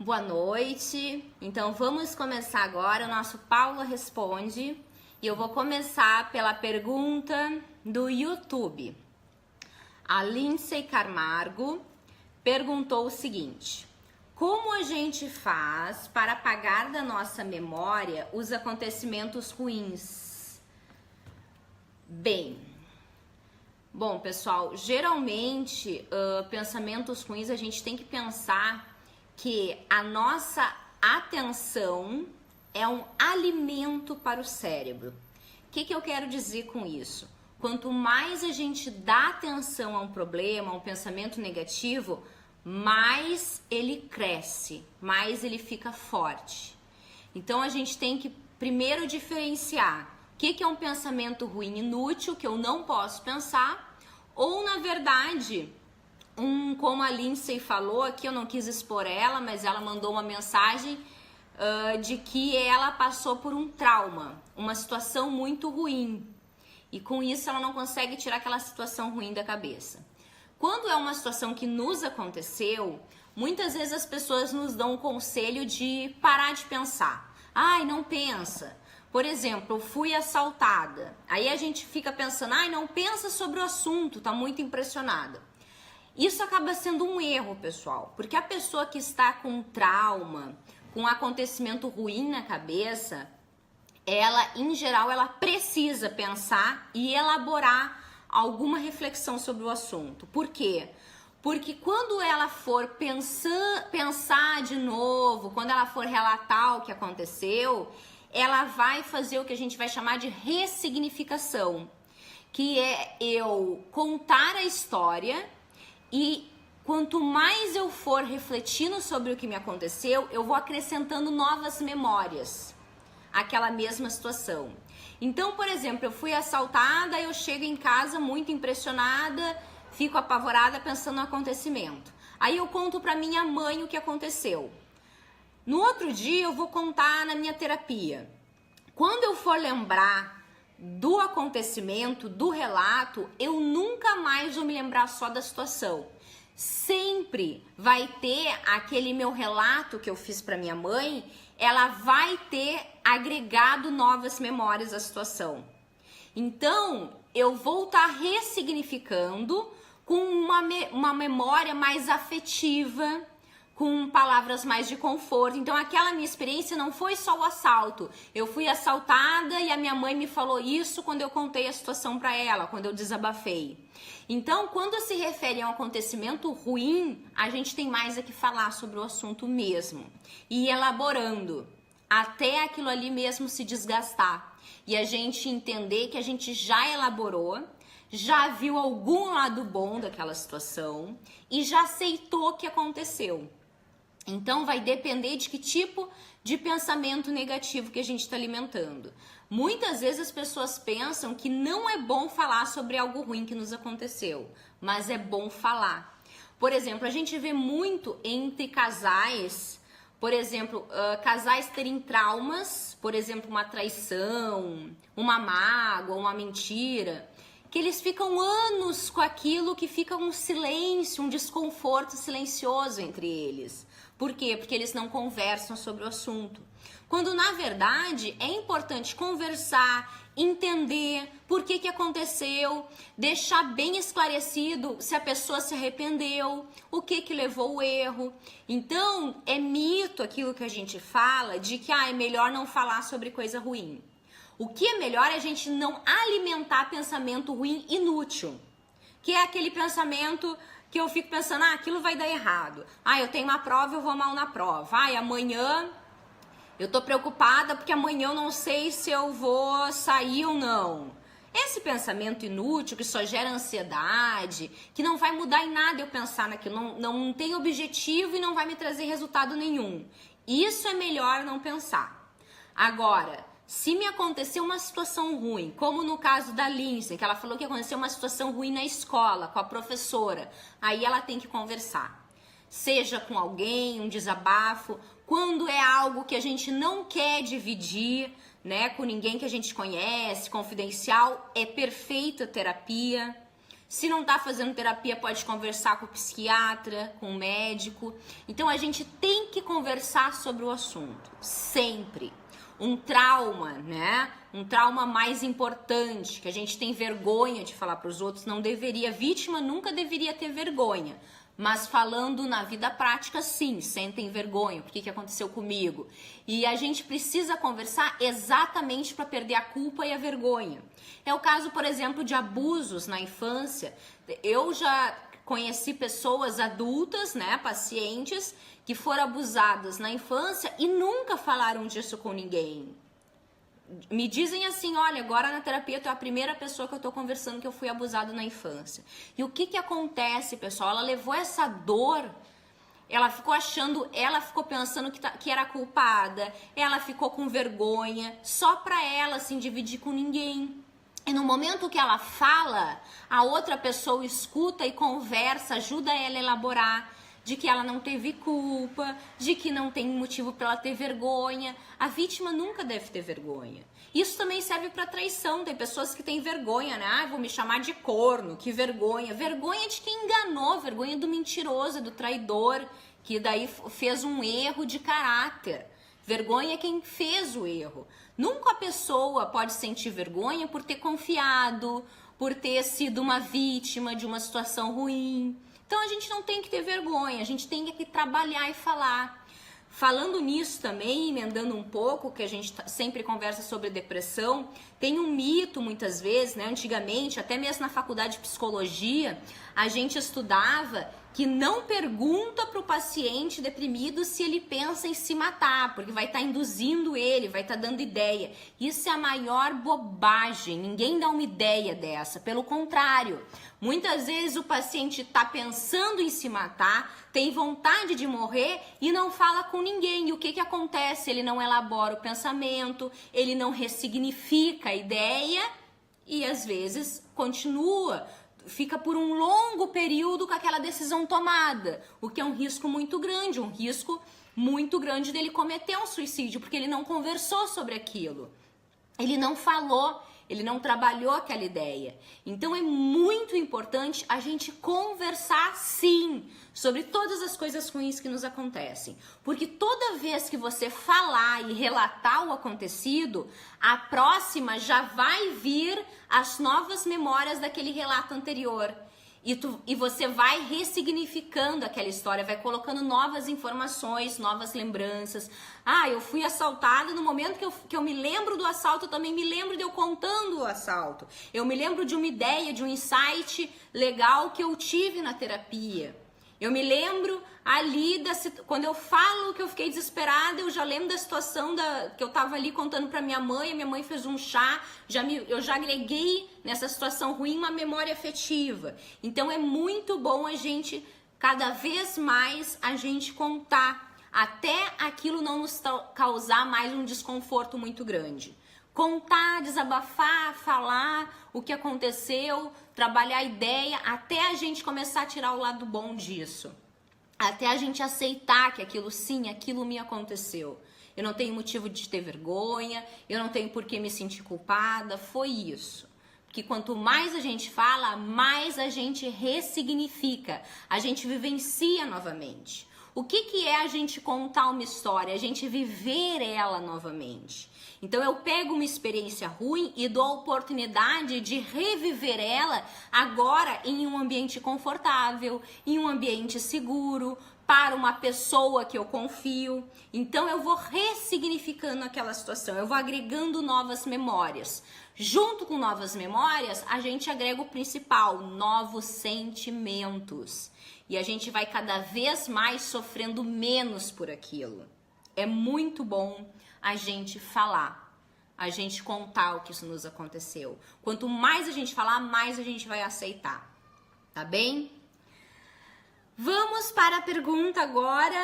Boa noite. Então vamos começar agora o nosso Paula Responde e eu vou começar pela pergunta do YouTube. A Lindsay Camargo perguntou o seguinte: como a gente faz para apagar da nossa memória os acontecimentos ruins? Bom, pessoal, geralmente pensamentos ruins a gente tem que pensar que a nossa atenção é um alimento para o cérebro. O que eu quero dizer com isso? Quanto mais a gente dá atenção a um problema, a um pensamento negativo, mais ele cresce, mais ele fica forte. Então a gente tem que primeiro diferenciar o que é um pensamento ruim inútil, que eu não posso pensar, ou na verdade, como a Lindsay falou aqui, eu não quis expor ela, mas ela mandou uma mensagem de que ela passou por um trauma, uma situação muito ruim. E com isso ela não consegue tirar aquela situação ruim da cabeça. Quando é uma situação que nos aconteceu, muitas vezes as pessoas nos dão o conselho de parar de pensar. Ai, não pensa. Por exemplo, eu fui assaltada. Aí a gente fica pensando, ai, não pensa sobre o assunto, tá muito impressionada. Isso acaba sendo um erro, pessoal, porque a pessoa que está com trauma, com um acontecimento ruim na cabeça, ela, em geral, ela precisa pensar e elaborar alguma reflexão sobre o assunto. Por quê? Porque quando ela for pensar de novo, quando ela for relatar o que aconteceu, ela vai fazer o que a gente vai chamar de ressignificação, que é eu contar a história. E quanto mais eu for refletindo sobre o que me aconteceu, eu vou acrescentando novas memórias àquela mesma situação. Então, por exemplo, eu fui assaltada, eu chego em casa muito impressionada, fico apavorada pensando no acontecimento. Aí eu conto para minha mãe o que aconteceu. No outro dia eu vou contar na minha terapia. Quando eu for lembrar do acontecimento, do relato, eu nunca mais vou me lembrar só da situação. Sempre vai ter aquele meu relato que eu fiz para minha mãe, ela vai ter agregado novas memórias à situação. Então, eu vou estar ressignificando com uma memória mais afetiva, com palavras mais de conforto. Então aquela minha experiência não foi só o assalto. Eu fui assaltada e a minha mãe me falou isso quando eu contei a situação para ela, quando eu desabafei. Então, quando se refere a um acontecimento ruim, a gente tem mais a que falar sobre o assunto mesmo. E ir elaborando até aquilo ali mesmo se desgastar. E a gente entender que a gente já elaborou, já viu algum lado bom daquela situação e já aceitou o que aconteceu. Então vai depender de que tipo de pensamento negativo que a gente está alimentando. Muitas vezes as pessoas pensam que não é bom falar sobre algo ruim que nos aconteceu, mas é bom falar. Por exemplo, a gente vê muito entre casais, por exemplo, casais terem traumas, por exemplo, uma traição, uma mágoa, uma mentira, que eles ficam anos com aquilo, que fica um silêncio, um desconforto silencioso entre eles. Por quê? Porque eles não conversam sobre o assunto. Quando, na verdade, é importante conversar, entender por que aconteceu, deixar bem esclarecido se a pessoa se arrependeu, o que levou o erro. Então, é mito aquilo que a gente fala de que é melhor não falar sobre coisa ruim. O que é melhor é a gente não alimentar pensamento ruim inútil, que é aquele pensamento que eu fico pensando, aquilo vai dar errado. Eu tenho uma prova, eu vou mal na prova. Amanhã eu tô preocupada porque amanhã eu não sei se eu vou sair ou não. Esse pensamento inútil que só gera ansiedade, que não vai mudar em nada eu pensar naquilo, não tem objetivo e não vai me trazer resultado nenhum. Isso é melhor não pensar. Agora, se me acontecer uma situação ruim, como no caso da Lindsay, que ela falou que aconteceu uma situação ruim na escola, com a professora, aí ela tem que conversar. Seja com alguém, um desabafo, quando é algo que a gente não quer dividir, né, com ninguém que a gente conhece, confidencial, é perfeita terapia. Se não tá fazendo terapia, pode conversar com o psiquiatra, com o médico. Então a gente tem que conversar sobre o assunto, sempre. Um trauma, né? Um trauma mais importante, que a gente tem vergonha de falar para os outros, não deveria, a vítima nunca deveria ter vergonha. Mas falando na vida prática, sim, sentem vergonha, o que aconteceu comigo. E a gente precisa conversar exatamente para perder a culpa e a vergonha. É o caso, por exemplo, de abusos na infância. Eu já conheci pessoas adultas, né, pacientes, que foram abusadas na infância e nunca falaram disso com ninguém. Me dizem assim, olha, agora na terapia tu é a primeira pessoa que eu tô conversando que eu fui abusado na infância. E o que acontece, pessoal? Ela levou essa dor, ela ficou pensando que era culpada, ela ficou com vergonha, só pra ela assim dividir com ninguém. E no momento que ela fala, a outra pessoa escuta e conversa, ajuda ela a elaborar de que ela não teve culpa, de que não tem motivo para ela ter vergonha. A vítima nunca deve ter vergonha. Isso também serve para traição. Tem pessoas que têm vergonha, né? Ah, vou me chamar de corno, que vergonha. Vergonha de quem enganou, vergonha do mentiroso, do traidor, que daí fez um erro de caráter. Vergonha é quem fez o erro. Nunca a pessoa pode sentir vergonha por ter confiado, por ter sido uma vítima de uma situação ruim. Então a gente não tem que ter vergonha, a gente tem que trabalhar e falar. Falando nisso também, emendando um pouco, que a gente sempre conversa sobre depressão, tem um mito muitas vezes, né? Antigamente, até mesmo na faculdade de psicologia, a gente estudava que não pergunta para o paciente deprimido se ele pensa em se matar, porque vai estar induzindo ele, vai estar dando ideia. Isso é a maior bobagem, ninguém dá uma ideia dessa, pelo contrário. Muitas vezes o paciente está pensando em se matar, tem vontade de morrer e não fala com ninguém. E o que acontece? Ele não elabora o pensamento, ele não ressignifica a ideia e às vezes continua, fica por um longo período com aquela decisão tomada, o que é um risco muito grande, dele cometer um suicídio, porque ele não conversou sobre aquilo, ele não falou, ele não trabalhou aquela ideia. Então é muito importante a gente conversar sim sobre todas as coisas ruins que nos acontecem. Porque toda vez que você falar e relatar o acontecido, a próxima já vai vir as novas memórias daquele relato anterior. E você vai ressignificando aquela história, vai colocando novas informações, novas lembranças. Ah, eu fui assaltada, no momento que eu me lembro do assalto, eu também me lembro de eu contando o assalto. Eu me lembro de uma ideia, de um insight legal que eu tive na terapia. Eu me lembro ali, quando eu falo que eu fiquei desesperada, eu já lembro da situação que eu tava ali contando pra minha mãe, a minha mãe fez um chá, eu já agreguei nessa situação ruim uma memória afetiva. Então é muito bom a gente, cada vez mais, a gente contar, até aquilo não nos causar mais um desconforto muito grande. Contar, desabafar, falar o que aconteceu, trabalhar a ideia, até a gente começar a tirar o lado bom disso. Até a gente aceitar que aquilo me aconteceu. Eu não tenho motivo de ter vergonha, eu não tenho por que me sentir culpada, foi isso. Porque quanto mais a gente fala, mais a gente ressignifica, a gente vivencia novamente. O que é a gente contar uma história? A gente viver ela novamente. Então eu pego uma experiência ruim e dou a oportunidade de reviver ela agora em um ambiente confortável, em um ambiente seguro, para uma pessoa que eu confio. Então eu vou ressignificando aquela situação, eu vou agregando novas memórias. Junto com novas memórias, a gente agrega o principal, novos sentimentos. E a gente vai cada vez mais sofrendo menos por aquilo. É muito bom a gente falar, a gente contar o que isso nos aconteceu. Quanto mais a gente falar, mais a gente vai aceitar. Tá bem? Vamos para a pergunta agora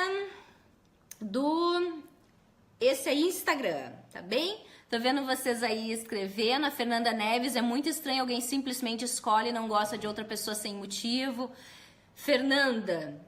esse aí, Instagram, tá bem? Tô vendo vocês aí escrevendo. A Fernanda Neves, é muito estranho alguém simplesmente escolhe e não gosta de outra pessoa sem motivo. Fernanda,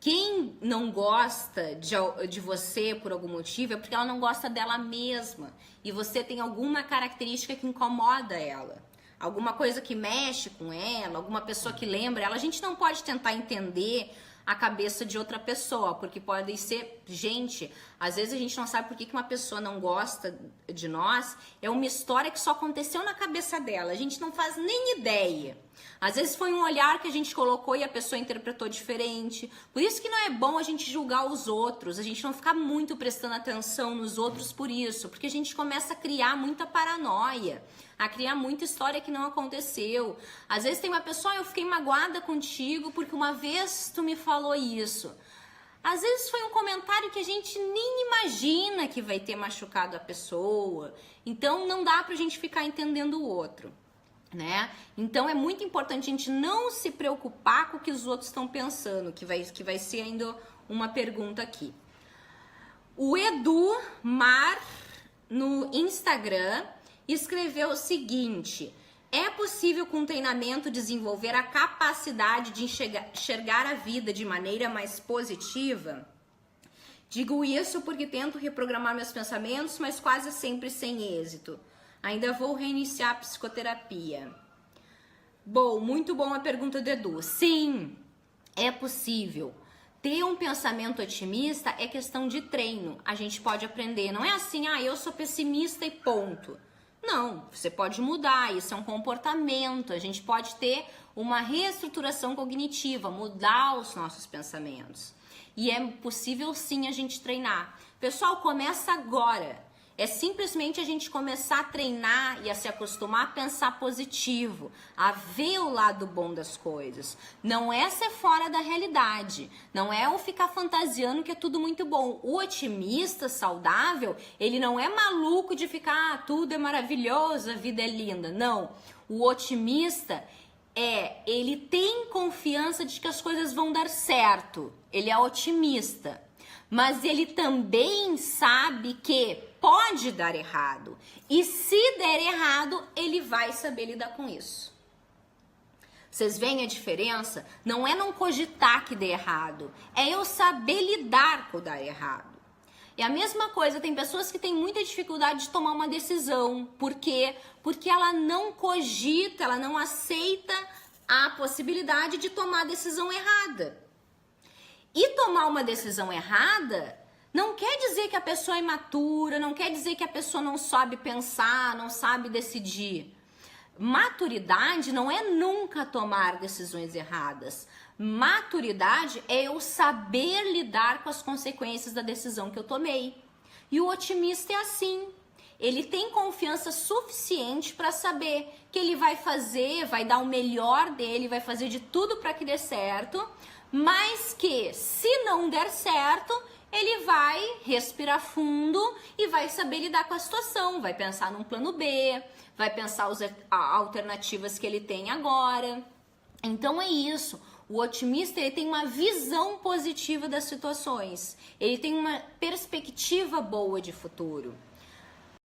quem não gosta de você por algum motivo é porque ela não gosta dela mesma. E você tem alguma característica que incomoda ela. alguma coisa que mexe com ela, alguma pessoa que lembra ela, a gente não pode tentar entender a cabeça de outra pessoa, porque pode ser, gente, às vezes a gente não sabe por que uma pessoa não gosta de nós, é uma história que só aconteceu na cabeça dela, a gente não faz nem ideia. Às vezes foi um olhar que a gente colocou e a pessoa interpretou diferente. Por isso que não é bom a gente julgar os outros, a gente não ficar muito prestando atenção nos outros por isso, porque a gente começa a criar muita paranoia, a criar muita história que não aconteceu. Às vezes tem uma pessoa, eu fiquei magoada contigo porque uma vez tu me falou isso. Às vezes foi um comentário que a gente nem imagina que vai ter machucado a pessoa. Então não dá pra gente ficar entendendo o outro, né? Então é muito importante a gente não se preocupar com o que os outros estão pensando, que vai ser ainda uma pergunta aqui. O Edu Mar no Instagram escreveu o seguinte: é possível com treinamento desenvolver a capacidade de enxergar a vida de maneira mais positiva? Digo isso porque tento reprogramar meus pensamentos, mas quase sempre sem êxito. Ainda vou reiniciar a psicoterapia. Bom, muito bom a pergunta do Edu. Sim, é possível. Ter um pensamento otimista é questão de treino. A gente pode aprender. Não é assim, eu sou pessimista e ponto. Não, você pode mudar. Isso é um comportamento. A gente pode ter uma reestruturação cognitiva, mudar os nossos pensamentos. E é possível sim a gente treinar. Pessoal, começa agora. É simplesmente a gente começar a treinar e a se acostumar a pensar positivo, a ver o lado bom das coisas. Não é ser fora da realidade, não é o ficar fantasiando que é tudo muito bom. O otimista saudável, ele não é maluco de ficar tudo é maravilhoso, a vida é linda. Não, o otimista ele tem confiança de que as coisas vão dar certo. Ele é otimista. Mas ele também sabe que pode dar errado. E se der errado, ele vai saber lidar com isso. Vocês veem a diferença? Não é não cogitar que dê errado. É eu saber lidar com dar errado. E a mesma coisa, tem pessoas que têm muita dificuldade de tomar uma decisão. Por quê? Porque ela não cogita, ela não aceita a possibilidade de tomar a decisão errada. E tomar uma decisão errada não quer dizer que a pessoa é imatura, não quer dizer que a pessoa não sabe pensar, não sabe decidir. Maturidade não é nunca tomar decisões erradas. Maturidade é eu saber lidar com as consequências da decisão que eu tomei. E o otimista é assim. Ele tem confiança suficiente para saber que ele vai fazer, vai dar o melhor dele, vai fazer de tudo para que dê certo, mas que se não der certo, ele vai respirar fundo e vai saber lidar com a situação, vai pensar num plano B, vai pensar as alternativas que ele tem agora. Então é isso. O otimista, ele tem uma visão positiva das situações. Ele tem uma perspectiva boa de futuro.